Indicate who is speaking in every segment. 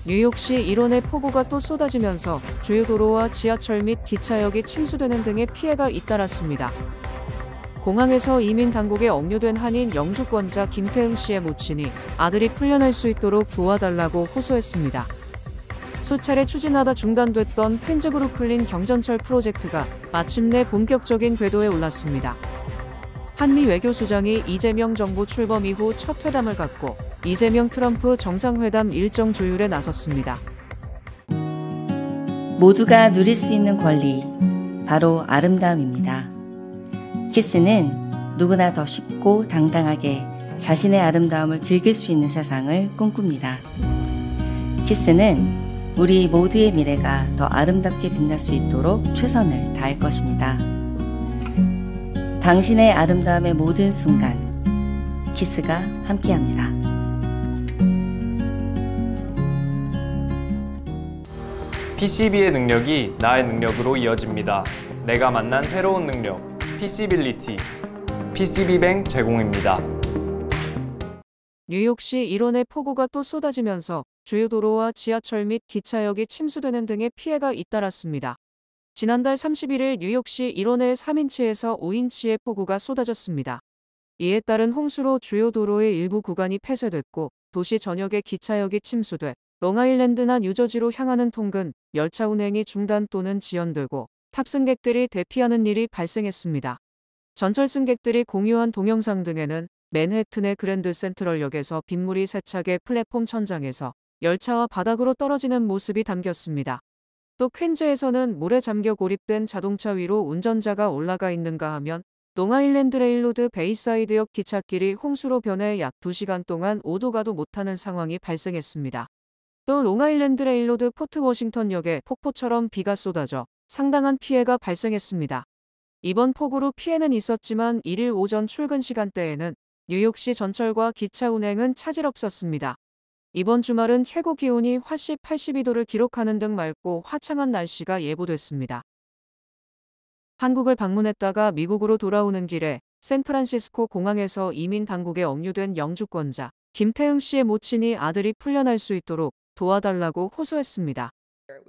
Speaker 1: 뉴욕시 일원의 폭우가 또 쏟아지면서 주요 도로와 지하철 및 기차역이 침수되는 등의 피해가 잇따랐습니다. 공항에서 이민 당국에 억류된 한인 영주권자 김태흥 씨의 모친이 아들이 풀려날 수 있도록 도와달라고 호소했습니다. 수차례 추진하다 중단됐던 퀸즈 브루클린 경전철 프로젝트가 마침내 본격적인 궤도에 올랐습니다. 한미 외교수장이 이재명 정부 출범 이후 첫 회담을 갖고 이재명 트럼프 정상회담 일정 조율에 나섰습니다.
Speaker 2: 모두가 누릴 수 있는 권리, 바로 아름다움입니다. 키스는 누구나 더 쉽고 당당하게 자신의 아름다움을 즐길 수 있는 세상을 꿈꿉니다. 키스는 우리 모두의 미래가 더 아름답게 빛날 수 있도록 최선을 다할 것입니다. 당신의 아름다움의 모든 순간, 키스가 함께합니다.
Speaker 3: PCB의 능력이 나의 능력으로 이어집니다. 내가 만난 새로운 능력, PC빌리티, PCB뱅 제공입니다.
Speaker 1: 뉴욕시 일원의 폭우가 또 쏟아지면서 주요 도로와 지하철 및 기차역이 침수되는 등의 피해가 잇따랐습니다. 지난달 31일 뉴욕시 일원의 3인치에서 5인치의 폭우가 쏟아졌습니다. 이에 따른 홍수로 주요 도로의 일부 구간이 폐쇄됐고 도시 전역의 기차역이 침수돼 롱아일랜드나 뉴저지로 향하는 통근, 열차 운행이 중단 또는 지연되고 탑승객들이 대피하는 일이 발생했습니다. 전철 승객들이 공유한 동영상 등에는 맨해튼의 그랜드 센트럴역에서 빗물이 세차게 플랫폼 천장에서 열차와 바닥으로 떨어지는 모습이 담겼습니다. 또 퀸즈에서는 물에 잠겨 고립된 자동차 위로 운전자가 올라가 있는가 하면 롱아일랜드 레일로드 베이사이드역 기찻길이 홍수로 변해 약 2시간 동안 오도 가도 못하는 상황이 발생했습니다. 또 롱아일랜드 레일로드 포트 워싱턴역에 폭포처럼 비가 쏟아져 상당한 피해가 발생했습니다. 이번 폭우로 피해는 있었지만 1일 오전 출근 시간대에는 뉴욕시 전철과 기차 운행은 차질 없었습니다. 이번 주말은 최고 기온이 화씨 82도를 기록하는 등 맑고 화창한 날씨가 예보됐습니다. 한국을 방문했다가 미국으로 돌아오는 길에 샌프란시스코 공항에서 이민 당국에 억류된 영주권자 김태흥 씨의 모친이 아들이 풀려날 수 있도록 도와달라고 호소했습니다.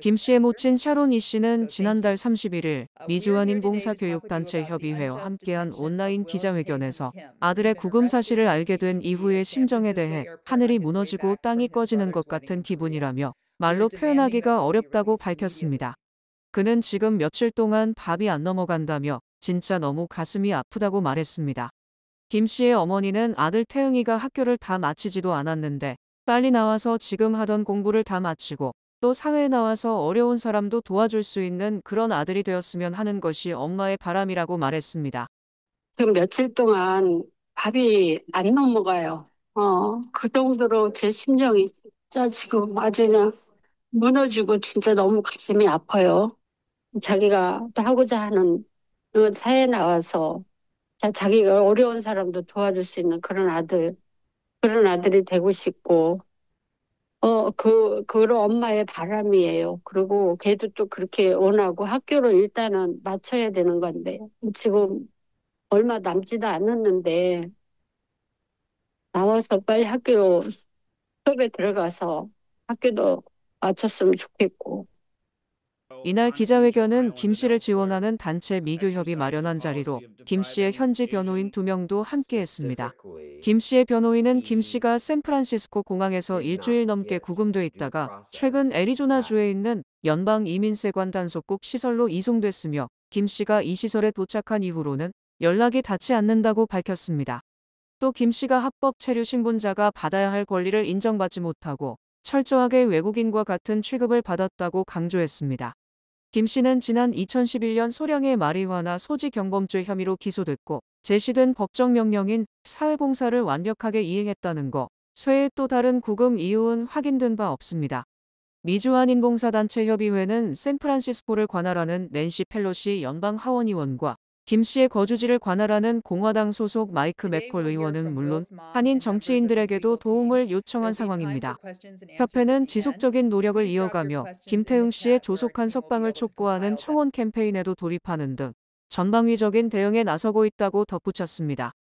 Speaker 1: 김 씨의 모친 샤론 이 씨는 지난달 31일 미주한인 봉사교육단체 협의회와 함께한 온라인 기자회견에서 아들의 구금 사실을 알게 된 이후의 심정에 대해 하늘이 무너지고 땅이 꺼지는 것 같은 기분이라며 말로 표현하기가 어렵다고 밝혔습니다. 그는 지금 며칠 동안 밥이 안 넘어간다며 진짜 너무 가슴이 아프다고 말했습니다. 김 씨의 어머니는 아들 태흥이가 학교를 다 마치지도 않았는데 빨리 나와서 지금 하던 공부를 다 마치고 또 사회에 나와서 어려운 사람도 도와줄 수 있는 그런 아들이 되었으면 하는 것이 엄마의 바람이라고 말했습니다.
Speaker 4: 지금 며칠 동안 밥이 안 넘어가요. 그 정도로 제 심정이 진짜 지금 아주 그냥 무너지고 진짜 너무 가슴이 아파요. 자기가 또 하고자 하는 사회에 나와서 자기가 어려운 사람도 도와줄 수 있는 그런 아들이 되고 싶고, 그런 엄마의 바람이에요. 그리고 걔도 또 그렇게 원하고 학교를 일단은 마쳐야 되는 건데, 지금 얼마 남지도 않았는데, 나와서 빨리 학교 수업에 들어가서 학교도 마쳤으면 좋겠고.
Speaker 1: 이날 기자회견은 김 씨를 지원하는 단체 미교협이 마련한 자리로 김 씨의 현지 변호인 2명도 함께했습니다. 김 씨의 변호인은 김 씨가 샌프란시스코 공항에서 일주일 넘게 구금돼 있다가 최근 애리조나주에 있는 연방이민세관 단속국 시설로 이송됐으며 김 씨가 이 시설에 도착한 이후로는 연락이 닿지 않는다고 밝혔습니다. 또 김 씨가 합법 체류 신분자가 받아야 할 권리를 인정받지 못하고 철저하게 외국인과 같은 취급을 받았다고 강조했습니다. 김 씨는 지난 2011년 소량의 마리화나 소지 경범죄 혐의로 기소됐고 제시된 법정명령인 사회봉사를 완벽하게 이행했다는 거, 쇠의 또 다른 구금 이유는 확인된 바 없습니다. 미주한인봉사단체협의회는 샌프란시스코를 관할하는 낸시 펠로시 연방하원의원과 김 씨의 거주지를 관할하는 공화당 소속 마이크 맥콜 의원은 물론 한인 정치인들에게도 도움을 요청한 상황입니다. 협회는 지속적인 노력을 이어가며 김태흥 씨의 조속한 석방을 촉구하는 청원 캠페인에도 돌입하는 등 전방위적인 대응에 나서고 있다고 덧붙였습니다.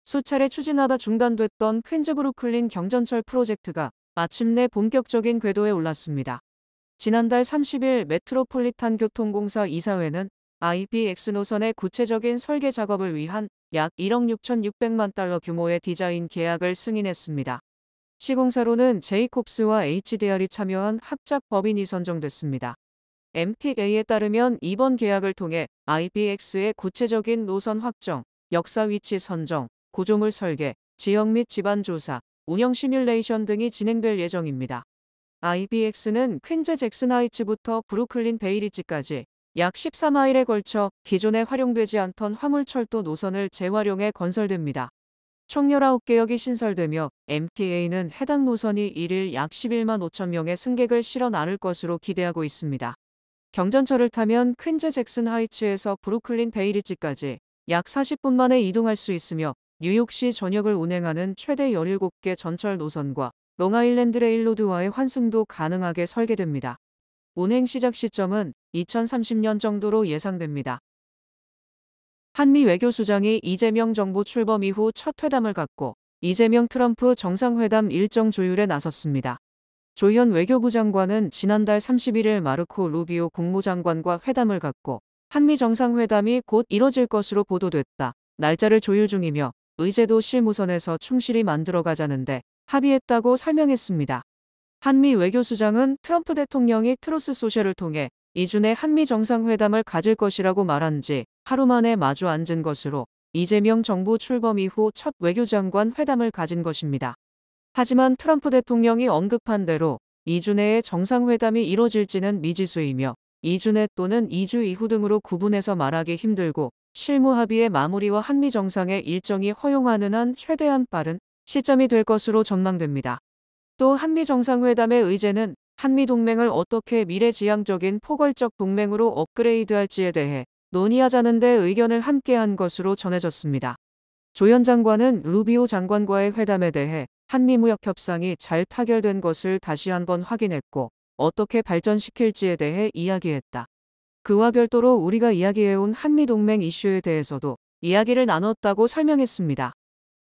Speaker 1: 수차례 추진하다 중단됐던 퀸즈 브루클린 경전철 프로젝트가 마침내 본격적인 궤도에 올랐습니다. 지난달 30일 메트로폴리탄 교통공사 이사회는 IBX 노선의 구체적인 설계 작업을 위한 약 1억 6,600만 달러 규모의 디자인 계약을 승인했습니다. 시공사로는 제이콥스와 HDR이 참여한 합작 법인이 선정됐습니다. MTA에 따르면 이번 계약을 통해 IBX의 구체적인 노선 확정, 역사 위치 선정, 구조물 설계, 지형 및 지반 조사, 운영 시뮬레이션 등이 진행될 예정입니다. IBX는 퀸즈 잭슨 하이츠부터 브루클린 베이리지까지 약 14마일에 걸쳐 기존에 활용되지 않던 화물철도 노선을 재활용해 건설됩니다. 총 19개역이 신설되며 MTA는 해당 노선이 1일 약 11만 5천 명의 승객을 실어 나를 것으로 기대하고 있습니다. 경전철을 타면 퀸즈 잭슨 하이츠에서 브루클린 베이리지까지 약 40분 만에 이동할 수 있으며 뉴욕시 전역을 운행하는 최대 17개 전철 노선과 롱아일랜드 레일로드와의 환승도 가능하게 설계됩니다. 운행 시작 시점은 2030년 정도로 예상됩니다. 한미 외교수장이 이재명 정부 출범 이후 첫 회담을 갖고 이재명 트럼프 정상회담 일정 조율에 나섰습니다. 조현 외교부 장관은 지난달 31일 마르코 루비오 국무장관과 회담을 갖고 한미 정상회담이 곧 이뤄질 것으로 보도됐다. 날짜를 조율 중이며 의제도 실무선에서 충실히 만들어가자는데 합의했다고 설명했습니다. 한미 외교수장은 트럼프 대통령이 트루스 소셜을 통해 이준의 한미 정상회담을 가질 것이라고 말한 지 하루 만에 마주 앉은 것으로 이재명 정부 출범 이후 첫 외교장관 회담을 가진 것입니다. 하지만 트럼프 대통령이 언급한 대로 이준의 정상회담이 이뤄질지는 미지수이며 이준의 또는 2주 이후 등으로 구분해서 말하기 힘들고 실무 합의의 마무리와 한미 정상의 일정이 허용하는 한 최대한 빠른 시점이 될 것으로 전망됩니다. 또 한미 정상회담의 의제는 한미 동맹을 어떻게 미래지향적인 포괄적 동맹으로 업그레이드할지에 대해 논의하자는 데 의견을 함께한 것으로 전해졌습니다. 조현 장관은 루비오 장관과의 회담에 대해 한미 무역 협상이 잘 타결된 것을 다시 한번 확인했고 어떻게 발전시킬지에 대해 이야기했다. 그와 별도로 우리가 이야기해온 한미 동맹 이슈에 대해서도 이야기를 나눴다고 설명했습니다.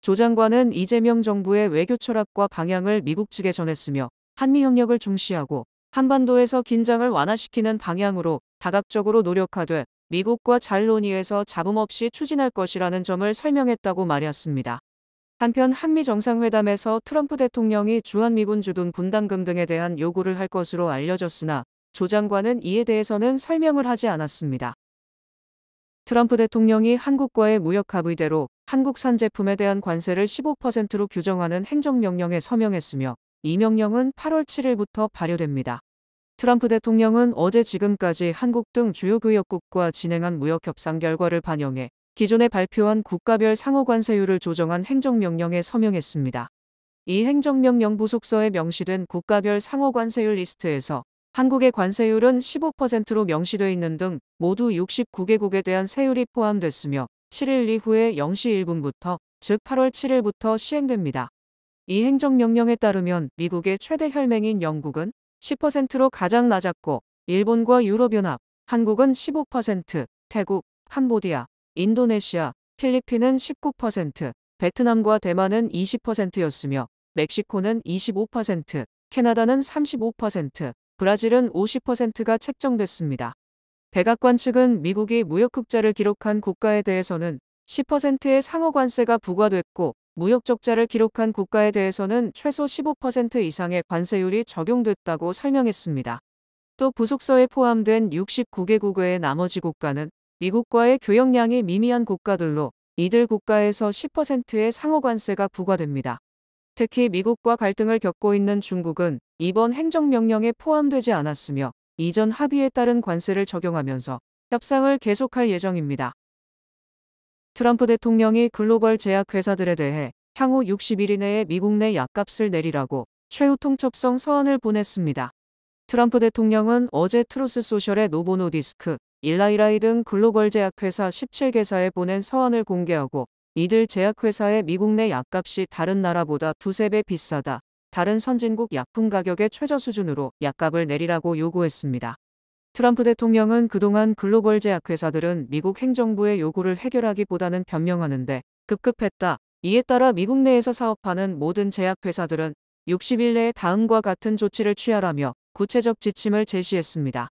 Speaker 1: 조 장관은 이재명 정부의 외교 철학과 방향을 미국 측에 전했으며 한미 협력을 중시하고 한반도에서 긴장을 완화시키는 방향으로 다각적으로 노력하되 미국과 잘 논의해서 잡음 없이 추진할 것이라는 점을 설명했다고 말했습니다. 한편 한미 정상회담에서 트럼프 대통령이 주한미군 주둔 분담금 등에 대한 요구를 할 것으로 알려졌으나 조 장관은 이에 대해서는 설명을 하지 않았습니다. 트럼프 대통령이 한국과의 무역 합의대로 한국산 제품에 대한 관세를 15%로 규정하는 행정명령에 서명했으며 이 명령은 8월 7일부터 발효됩니다. 트럼프 대통령은 어제 지금까지 한국 등 주요 교역국과 진행한 무역 협상 결과를 반영해 기존에 발표한 국가별 상호관세율을 조정한 행정명령에 서명했습니다. 이 행정명령 부속서에 명시된 국가별 상호관세율 리스트에서 한국의 관세율은 15%로 명시돼 있는 등 모두 69개국에 대한 세율이 포함됐으며 7일 이후에 0시 1분부터 즉 8월 7일부터 시행됩니다. 이 행정명령에 따르면 미국의 최대 혈맹인 영국은 10%로 가장 낮았고 일본과 유럽연합, 한국은 15%, 태국, 캄보디아, 인도네시아, 필리핀은 19%, 베트남과 대만은 20%였으며 멕시코는 25%, 캐나다는 35%, 브라질은 50%가 책정됐습니다. 백악관 측은 미국이 무역흑자를 기록한 국가에 대해서는 10%의 상호관세가 부과됐고 무역적자를 기록한 국가에 대해서는 최소 15% 이상의 관세율이 적용됐다고 설명했습니다. 또 부속서에 포함된 69개국 외의 나머지 국가는 미국과의 교역량이 미미한 국가들로 이들 국가에서 10%의 상호관세가 부과됩니다. 특히 미국과 갈등을 겪고 있는 중국은 이번 행정명령에 포함되지 않았으며 이전 합의에 따른 관세를 적용하면서 협상을 계속할 예정입니다. 트럼프 대통령이 글로벌 제약회사들에 대해 향후 60일 이내에 미국 내 약값을 내리라고 최후 통첩성 서한을 보냈습니다. 트럼프 대통령은 어제 트루스 소셜의 노보 노디스크, 일라이라이 등 글로벌 제약회사 17개사에 보낸 서한을 공개하고 이들 제약회사의 미국 내 약값이 다른 나라보다 두세 배 비싸다. 다른 선진국 약품 가격의 최저 수준으로 약값을 내리라고 요구했습니다. 트럼프 대통령은 그동안 글로벌 제약회사들은 미국 행정부의 요구를 해결하기보다는 변명하는데 급급했다. 이에 따라 미국 내에서 사업하는 모든 제약회사들은 60일 내에 다음과 같은 조치를 취하라며 구체적 지침을 제시했습니다.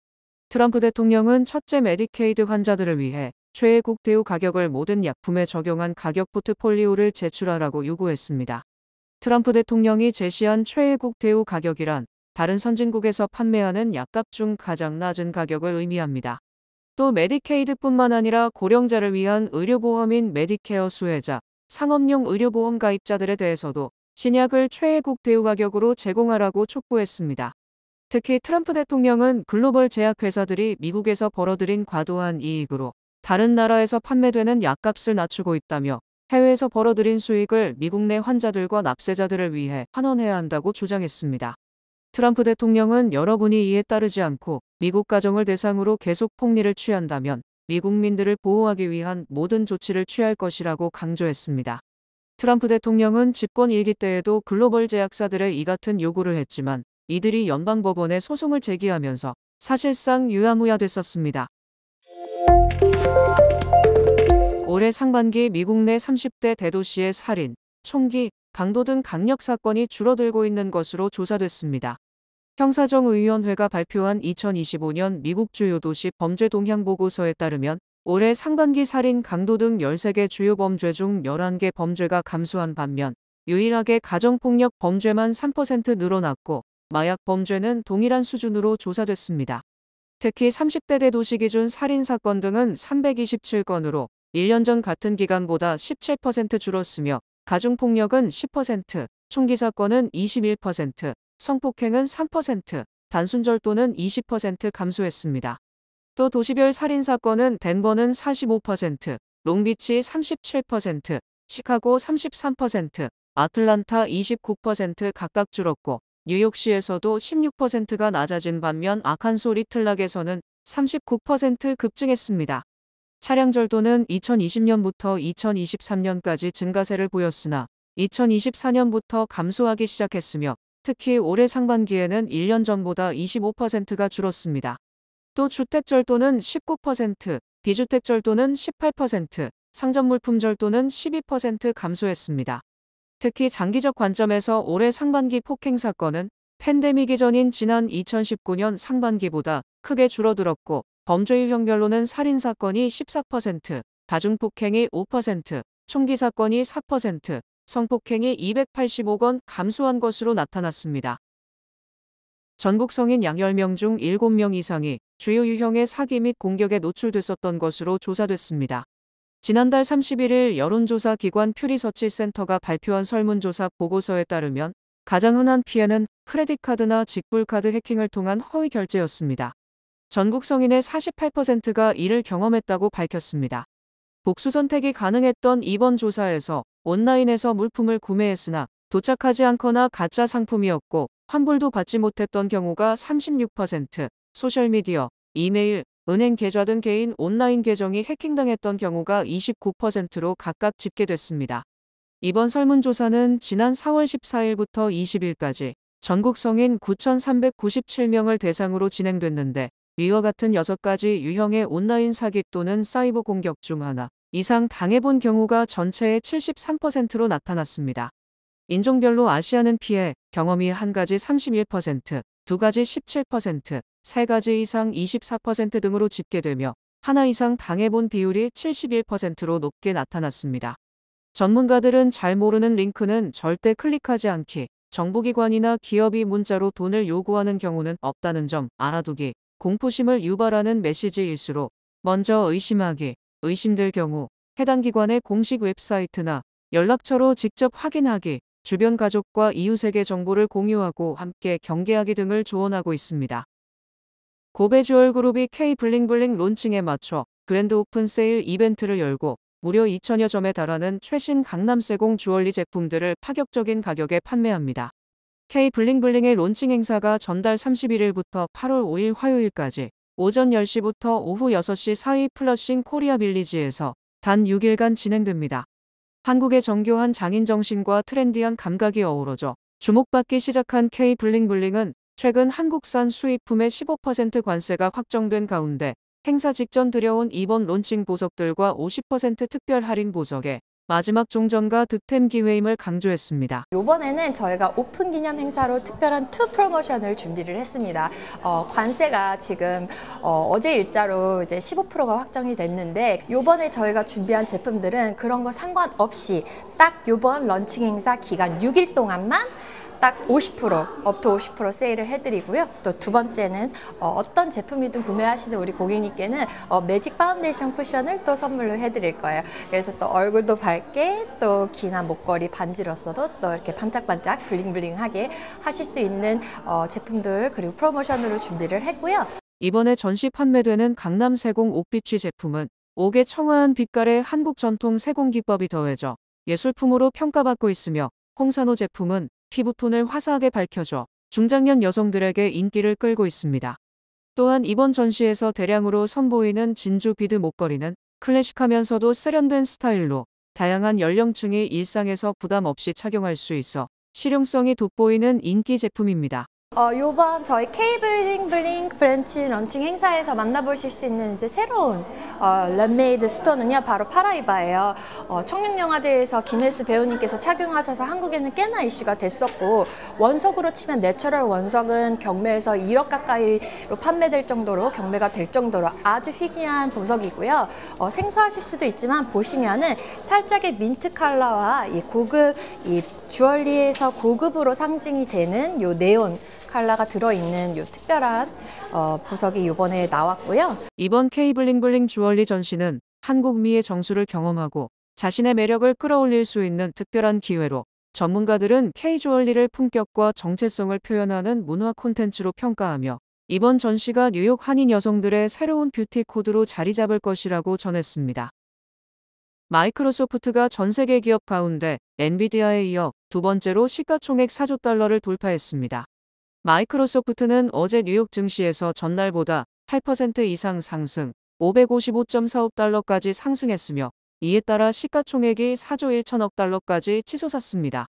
Speaker 1: 트럼프 대통령은 첫째 메디케이드 환자들을 위해 최애국 대우 가격을 모든 약품에 적용한 가격 포트폴리오를 제출하라고 요구했습니다. 트럼프 대통령이 제시한 최애국 대우 가격이란 다른 선진국에서 판매하는 약값 중 가장 낮은 가격을 의미합니다. 또 메디케이드뿐만 아니라 고령자를 위한 의료보험인 메디케어 수혜자, 상업용 의료보험 가입자들에 대해서도 신약을 최애국 대우 가격으로 제공하라고 촉구했습니다. 특히 트럼프 대통령은 글로벌 제약회사들이 미국에서 벌어들인 과도한 이익으로 다른 나라에서 판매되는 약값을 낮추고 있다며 해외에서 벌어들인 수익을 미국 내 환자들과 납세자들을 위해 환원해야 한다고 주장했습니다. 트럼프 대통령은 여러분이 이에 따르지 않고 미국 가정을 대상으로 계속 폭리를 취한다면 미국민들을 보호하기 위한 모든 조치를 취할 것이라고 강조했습니다. 트럼프 대통령은 집권 1기 때에도 글로벌 제약사들의 이 같은 요구를 했지만 이들이 연방법원에 소송을 제기하면서 사실상 유야무야됐었습니다. 올해 상반기 미국 내 30대 대도시의 살인, 총기, 강도 등 강력 사건이 줄어들고 있는 것으로 조사됐습니다. 형사정의위원회가 발표한 2025년 미국 주요 도시 범죄 동향 보고서에 따르면 올해 상반기 살인, 강도 등 13개 주요 범죄 중 11개 범죄가 감소한 반면 유일하게 가정폭력 범죄만 3% 늘어났고 마약 범죄는 동일한 수준으로 조사됐습니다. 특히 30대 대도시 기준 살인사건 등은 327건으로 1년 전 같은 기간보다 17% 줄었으며 가중폭력은 10%, 총기사건은 21%, 성폭행은 3%, 단순절도는 20% 감소했습니다. 또 도시별 살인사건은 덴버는 45%, 롱비치 37%, 시카고 33%, 아틀란타 29% 각각 줄었고 뉴욕시에서도 16%가 낮아진 반면 아칸소 리틀락에서는 39% 급증했습니다. 차량절도는 2020년부터 2023년까지 증가세를 보였으나 2024년부터 감소하기 시작했으며 특히 올해 상반기에는 1년 전보다 25%가 줄었습니다. 또 주택절도는 19%, 비주택절도는 18%, 상점물품절도는 12% 감소했습니다. 특히 장기적 관점에서 올해 상반기 폭행 사건은 팬데믹 이전인 지난 2019년 상반기보다 크게 줄어들었고 범죄 유형별로는 살인사건이 14%, 다중폭행이 5%, 총기사건이 4%, 성폭행이 285건 감소한 것으로 나타났습니다. 전국 성인 약 10명 중 7명 이상이 주요 유형의 사기 및 공격에 노출됐었던 것으로 조사됐습니다. 지난달 31일 여론조사 기관 퓨리서치센터가 발표한 설문조사 보고서에 따르면 가장 흔한 피해는 크레딧카드나 직불카드 해킹을 통한 허위 결제였습니다. 전국 성인의 48%가 이를 경험했다고 밝혔습니다. 복수 선택이 가능했던 이번 조사에서 온라인에서 물품을 구매했으나 도착하지 않거나 가짜 상품이었고 환불도 받지 못했던 경우가 36%, 소셜미디어, 이메일, 은행 계좌 등 개인 온라인 계정이 해킹당했던 경우가 29%로 각각 집계됐습니다. 이번 설문조사는 지난 4월 14일부터 20일까지 전국 성인 9,397명을 대상으로 진행됐는데 위와 같은 6가지 유형의 온라인 사기 또는 사이버 공격 중 하나 이상 당해본 경우가 전체의 73%로 나타났습니다. 인종별로 아시아는 피해, 경험이 한 가지 31%, 두 가지 17%, 세 가지 이상 24% 등으로 집계되며 하나 이상 당해본 비율이 71%로 높게 나타났습니다. 전문가들은 잘 모르는 링크는 절대 클릭하지 않기, 정부기관이나 기업이 문자로 돈을 요구하는 경우는 없다는 점 알아두기, 공포심을 유발하는 메시지일수록 먼저 의심하기, 의심될 경우 해당 기관의 공식 웹사이트나 연락처로 직접 확인하기, 주변 가족과 이웃에게 정보를 공유하고 함께 경계하기 등을 조언하고 있습니다. 고베 주얼그룹이 K-블링블링 론칭에 맞춰 그랜드 오픈 세일 이벤트를 열고 무려 2,000여 점에 달하는 최신 강남세공 주얼리 제품들을 파격적인 가격에 판매합니다. K-블링블링의 론칭 행사가 전달 31일부터 8월 5일 화요일까지 오전 10시부터 오후 6시 사이 플러싱 코리아 빌리지에서 단 6일간 진행됩니다. 한국의 정교한 장인 정신과 트렌디한 감각이 어우러져 주목받기 시작한 K-블링블링은 최근 한국산 수입품의 15% 관세가 확정된 가운데 행사 직전 들여온 이번 론칭 보석들과 50% 특별 할인 보석에 마지막 종전과 득템 기회임을 강조했습니다.
Speaker 5: 이번에는 저희가 오픈 기념 행사로 특별한 투 프로모션을 준비를 했습니다. 관세가 지금 어제 일자로 이제 15%가 확정이 됐는데 이번에 저희가 준비한 제품들은 그런 거 상관없이 딱 이번 런칭 행사 기간 6일 동안만 딱 50%, 업투 50% 세일을 해드리고요. 또 두 번째는 어떤 제품이든 구매하시는 우리 고객님께는 매직 파운데이션 쿠션을 또 선물로 해드릴 거예요. 그래서 또 얼굴도 밝게 또 기나 목걸이 반지로서도 또 이렇게 반짝반짝 블링블링하게 하실 수 있는 제품들 그리고 프로모션으로 준비를 했고요.
Speaker 1: 이번에 전시 판매되는 강남 세공 옥비취 제품은 옥의 청아한 빛깔의 한국 전통 세공 기법이 더해져 예술품으로 평가받고 있으며 홍산호 제품은 피부톤을 화사하게 밝혀줘 중장년 여성들에게 인기를 끌고 있습니다. 또한 이번 전시에서 대량으로 선보이는 진주 비드 목걸이는 클래식하면서도 세련된 스타일로 다양한 연령층이 일상에서 부담 없이 착용할 수 있어 실용성이 돋보이는 인기 제품입니다.
Speaker 5: 요번 저희 K블링블링 브랜치 런칭 행사에서 만나보실 수 있는 이제 새로운 랩메이드 스토어는요, 바로 파라이바예요. 청룡영화제에서 김혜수 배우님께서 착용하셔서 한국에는 꽤나 이슈가 됐었고, 원석으로 치면 내추럴 원석은 경매에서 1억 가까이로 판매될 정도로 경매가 될 정도로 아주 희귀한 보석이고요. 생소하실 수도 있지만 보시면은 살짝의 민트 컬러와 이 고급 이 주얼리에서 고급으로 상징이 되는 요 네온 컬러가 들어있는 요 특별한 보석이 이번에 나왔고요.
Speaker 1: 이번 K블링블링 주얼리 전시는 한국미의 정수를 경험하고 자신의 매력을 끌어올릴 수 있는 특별한 기회로 전문가들은 K주얼리를 품격과 정체성을 표현하는 문화 콘텐츠로 평가하며 이번 전시가 뉴욕 한인 여성들의 새로운 뷰티 코드로 자리 잡을 것이라고 전했습니다. 마이크로소프트가 전 세계 기업 가운데 엔비디아에 이어 두 번째로 시가총액 4조 달러를 돌파했습니다. 마이크로소프트는 어제 뉴욕 증시에서 전날보다 8% 이상 상승, 555.45억 달러까지 상승했으며 이에 따라 시가총액이 4조 1천억 달러까지 치솟았습니다.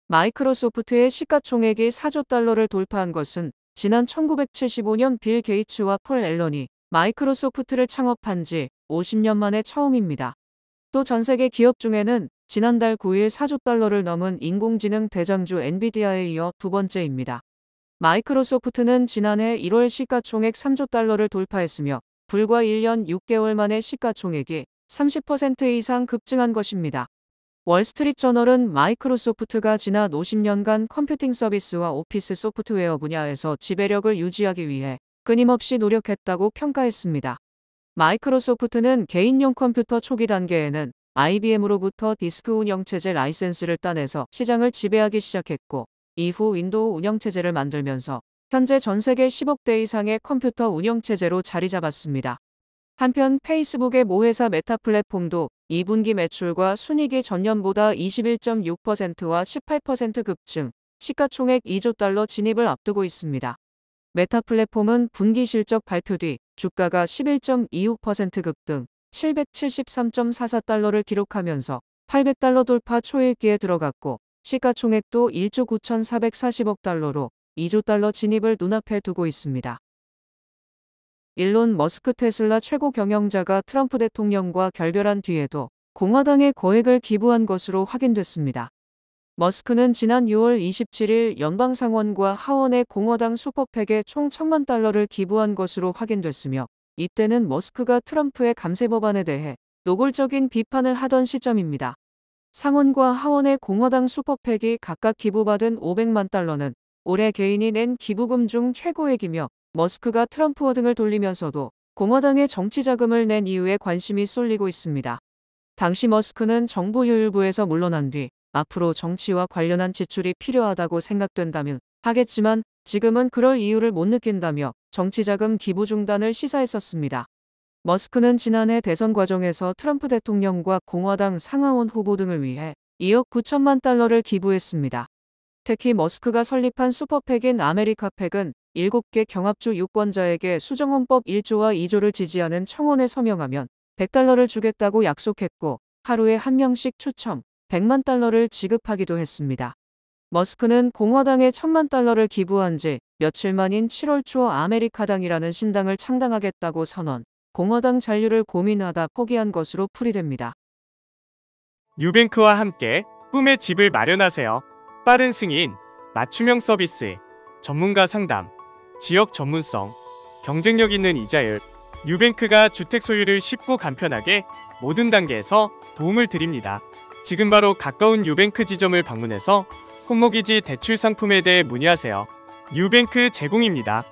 Speaker 1: 마이크로소프트의 시가총액이 4조 달러를 돌파한 것은 지난 1975년 빌 게이츠와 폴 앨런이 마이크로소프트를 창업한 지 50년 만에 처음입니다. 또 전 세계 기업 중에는 지난달 9일 4조 달러를 넘은 인공지능 대장주 엔비디아에 이어 두 번째입니다. 마이크로소프트는 지난해 1월 시가총액 3조 달러를 돌파했으며 불과 1년 6개월 만에 시가총액이 30% 이상 급증한 것입니다. 월스트리트저널은 마이크로소프트가 지난 50년간 컴퓨팅 서비스와 오피스 소프트웨어 분야에서 지배력을 유지하기 위해 끊임없이 노력했다고 평가했습니다. 마이크로소프트는 개인용 컴퓨터 초기 단계에는 IBM으로부터 디스크 운영체제 라이센스를 따내서 시장을 지배하기 시작했고 이후 윈도우 운영체제를 만들면서 현재 전 세계 10억 대 이상의 컴퓨터 운영체제로 자리 잡았습니다. 한편 페이스북의 모회사 메타 플랫폼도 2분기 매출과 순이익이 전년보다 21.6%와 18% 급증, 시가총액 2조 달러 진입을 앞두고 있습니다. 메타 플랫폼은 분기 실적 발표 뒤 주가가 11.25% 급등, 773.44달러를 기록하면서 800달러 돌파 초읽기에 들어갔고 시가총액도 1조 9,440억 달러로 2조 달러 진입을 눈앞에 두고 있습니다. 일론 머스크 테슬라 최고 경영자가 트럼프 대통령과 결별한 뒤에도 공화당에 거액을 기부한 것으로 확인됐습니다. 머스크는 지난 6월 27일 연방상원과 하원의 공화당 슈퍼팩에 총 1,000만 달러를 기부한 것으로 확인됐으며 이때는 머스크가 트럼프의 감세 법안에 대해 노골적인 비판을 하던 시점입니다. 상원과 하원의 공화당 슈퍼팩이 각각 기부받은 500만 달러는 올해 개인이 낸 기부금 중 최고액이며 머스크가 트럼프와 등을 돌리면서도 공화당에 정치 자금을 낸 이유에 관심이 쏠리고 있습니다. 당시 머스크는 정부 효율부에서 물러난 뒤 앞으로 정치와 관련한 지출이 필요하다고 생각된다면 하겠지만 지금은 그럴 이유를 못 느낀다며 정치자금 기부 중단을 시사했었습니다. 머스크는 지난해 대선 과정에서 트럼프 대통령과 공화당 상하원 후보 등을 위해 2억 9천만 달러를 기부했습니다. 특히 머스크가 설립한 슈퍼팩인 아메리카팩은 7개 경합주 유권자에게 수정헌법 1조와 2조를 지지하는 청원에 서명하면 100달러를 주겠다고 약속했고 하루에 한 명씩 추첨 100만 달러를 지급하기도 했습니다. 머스크는 공화당에 1,000만 달러를 기부한 지 며칠 만인 7월 초 아메리카당이라는 신당을 창당하겠다고 선언, 공화당 잔류를 고민하다 포기한 것으로 풀이됩니다.
Speaker 6: 뉴뱅크와 함께 꿈의 집을 마련하세요. 빠른 승인, 맞춤형 서비스, 전문가 상담, 지역 전문성, 경쟁력 있는 이자율. 뉴뱅크가 주택 소유를 쉽고 간편하게 모든 단계에서 도움을 드립니다. 지금 바로 가까운 뉴뱅크 지점을 방문해서 홈모기지 대출 상품에 대해 문의하세요. 뉴뱅크 제공입니다.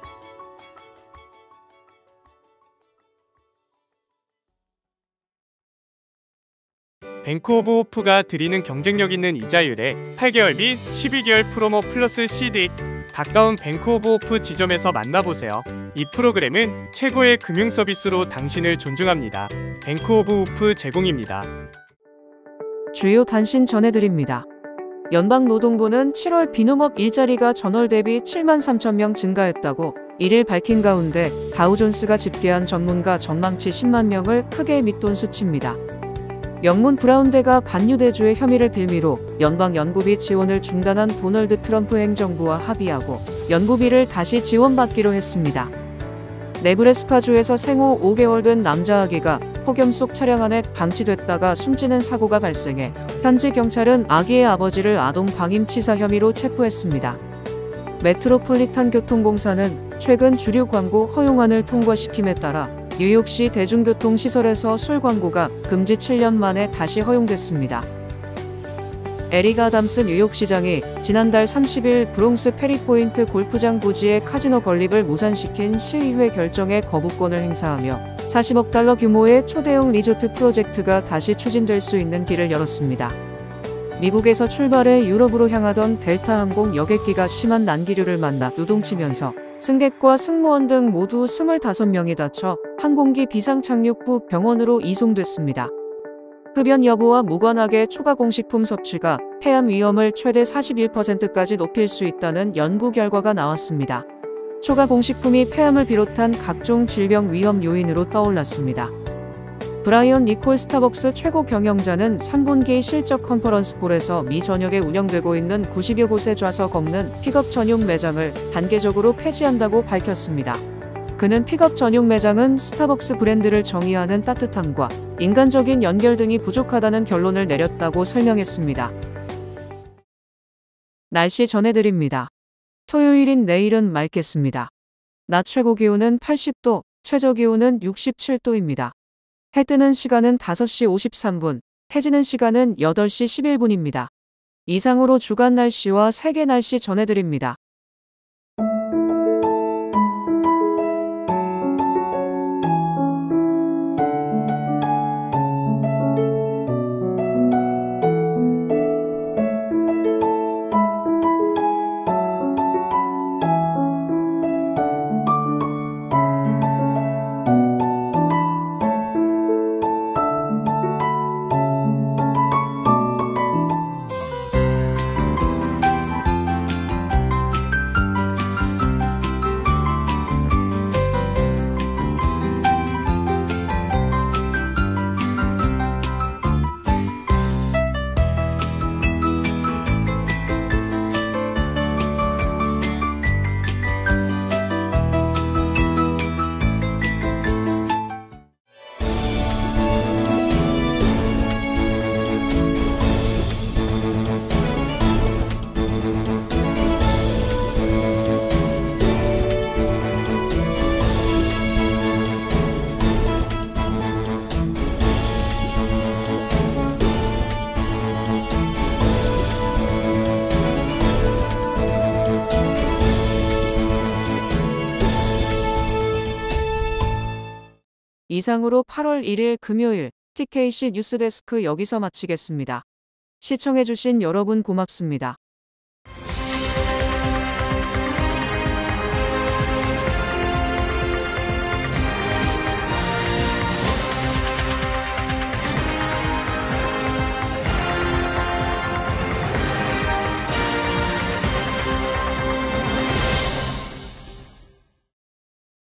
Speaker 6: 뱅크 오브 호프가 드리는 경쟁력 있는 이자율에 8개월 및 11개월 프로모 플러스 CD. 가까운 뱅크 오브 호프 지점에서 만나보세요. 이 프로그램은 최고의 금융 서비스로 당신을 존중합니다. 뱅크 오브 호프 제공입니다.
Speaker 1: 주요 단신 전해드립니다. 연방노동부는 7월 비농업 일자리가 전월 대비 7만 3천 명 증가했다고 1일 밝힌 가운데 다우존스가 집계한 전문가 전망치 10만 명을 크게 밑돈 수치입니다. 영문 브라운대가 반유대주의 혐의를 빌미로 연방 연구비 지원을 중단한 도널드 트럼프 행정부와 합의하고 연구비를 다시 지원받기로 했습니다. 네브래스카주에서 생후 5개월 된 남자 아기가 폭염 속 차량 안에 방치됐다가 숨지는 사고가 발생해 현지 경찰은 아기의 아버지를 아동 방임치사 혐의로 체포했습니다. 메트로폴리탄 교통공사는 최근 주류 광고 허용안을 통과시킴에 따라 뉴욕시 대중교통시설에서 술 광고가 금지 7년 만에 다시 허용됐습니다. 에릭 아담스 뉴욕시장이 지난달 30일 브롱스 페리포인트 골프장 부지의 카지노 건립을 무산시킨 시의회 결정에 거부권을 행사하며 40억 달러 규모의 초대형 리조트 프로젝트가 다시 추진될 수 있는 길을 열었습니다. 미국에서 출발해 유럽으로 향하던 델타 항공 여객기가 심한 난기류를 만나 요동치면서 승객과 승무원 등 모두 25명이 다쳐 항공기 비상 착륙 후 병원으로 이송됐습니다. 흡연 여부와 무관하게 초가공식품 섭취가 폐암 위험을 최대 41%까지 높일 수 있다는 연구 결과가 나왔습니다. 초가공식품이 폐암을 비롯한 각종 질병 위험 요인으로 떠올랐습니다. 브라이언 니콜 스타벅스 최고 경영자는 3분기 실적 컨퍼런스콜에서 미 전역에 운영되고 있는 90여 곳의 좌석 없는 픽업 전용 매장을 단계적으로 폐지한다고 밝혔습니다. 그는 픽업 전용 매장은 스타벅스 브랜드를 정의하는 따뜻함과 인간적인 연결 등이 부족하다는 결론을 내렸다고 설명했습니다. 날씨 전해드립니다. 토요일인 내일은 맑겠습니다. 낮 최고 기온은 80도, 최저 기온은 67도입니다. 해 뜨는 시간은 5시 53분, 해지는 시간은 8시 11분입니다. 이상으로 주간 날씨와 세계 날씨 전해드립니다. 이상으로 8월 1일 금요일 TKC 뉴스데스크 여기서 마치겠습니다. 시청해주신 여러분 고맙습니다.